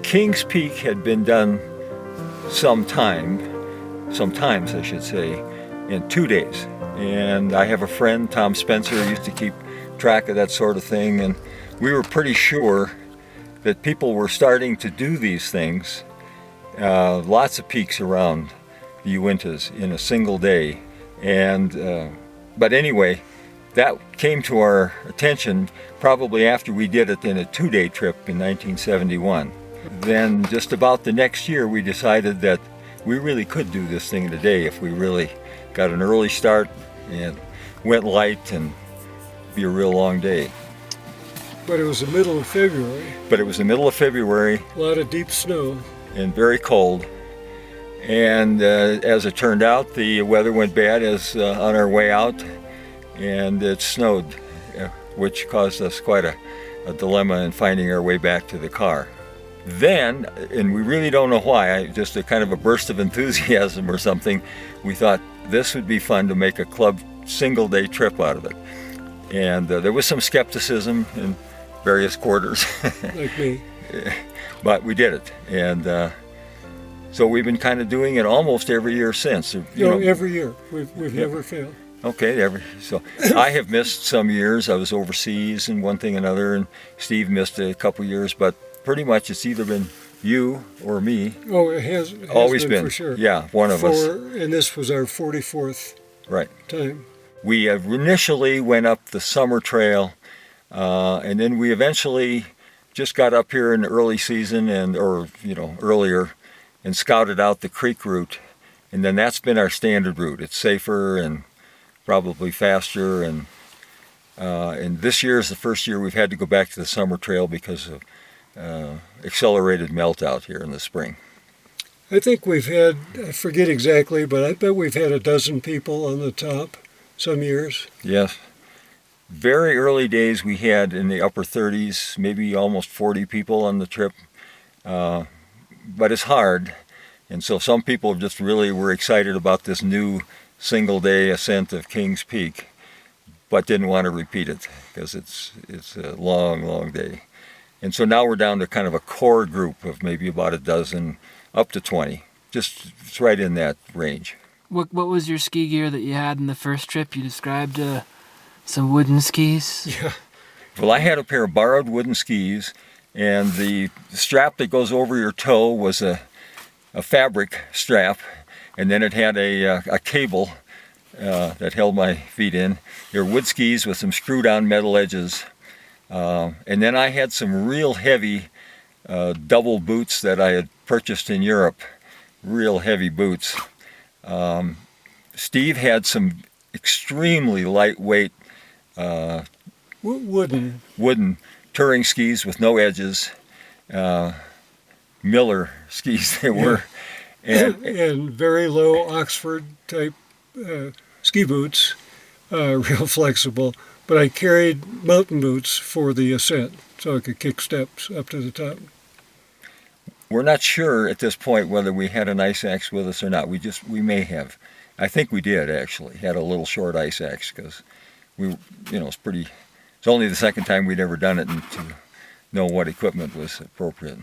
Kings Peak had been done sometimes I should say, in 2 days. And I have a friend, Tom Spencer, who used to keep track of that sort of thing, and we were pretty sure that people were starting to do these things, lots of peaks around the Uintas in a single day. And but anyway, that came to our attention probably after we did it in a 2-day trip in 1971. Then just about the next year we decided that we really could do this thing in a day if we really got an early start and went light, and be a real long day. But it was the middle of February. A lot of deep snow. And very cold. And as it turned out, the weather went bad on our way out, and it snowed, which caused us quite a dilemma in finding our way back to the car. Then, and we really don't know why, just a kind of a burst of enthusiasm or something, we thought this would be fun to make a club single-day trip out of it. And there was some skepticism in various quarters. Like me. But we did it. And so we've been kind of doing it almost every year since. Every year. We've never failed. Okay, so I have missed some years. I was overseas and one thing and another, and Steve missed a couple years, but pretty much it's either been you or me. Oh, it has always been for sure. Yeah, one of us. And this was our 44th time. We initially went up the summer trail, and then we eventually just got up here in the early season earlier, and scouted out the creek route, and then that's been our standard route. It's safer and probably faster, and this year is the first year we've had to go back to the summer trail because of accelerated melt out here in the spring. I think we've had, I forget exactly, but I bet we've had a dozen people on the top some years. Yes. Very early days we had in the upper 30s, maybe almost 40 people on the trip. But it's hard, and so some people just really were excited about this new single-day ascent of Kings Peak, but didn't want to repeat it because it's a long day. And so now we're down to kind of a core group of maybe about a dozen, up to 20. It's right in that range. What was your ski gear that you had in the first trip? You described some wooden skis. Yeah. Well, I had a pair of borrowed wooden skis, and the strap that goes over your toe was a fabric strap, and then it had a cable that held my feet in. They were wood skis with some screw-down metal edges. And then I had some real heavy double boots that I had purchased in Europe, real heavy boots. Steve had some extremely lightweight wooden touring skis with no edges, Miller skis they were. And very low Oxford type ski boots, real flexible. But I carried mountain boots for the ascent, so I could kick steps up to the top. We're not sure at this point whether we had an ice axe with us or not. We may have. I think we did actually. Had a little short ice axe because it's only the second time we'd ever done it, and to know what equipment was appropriate.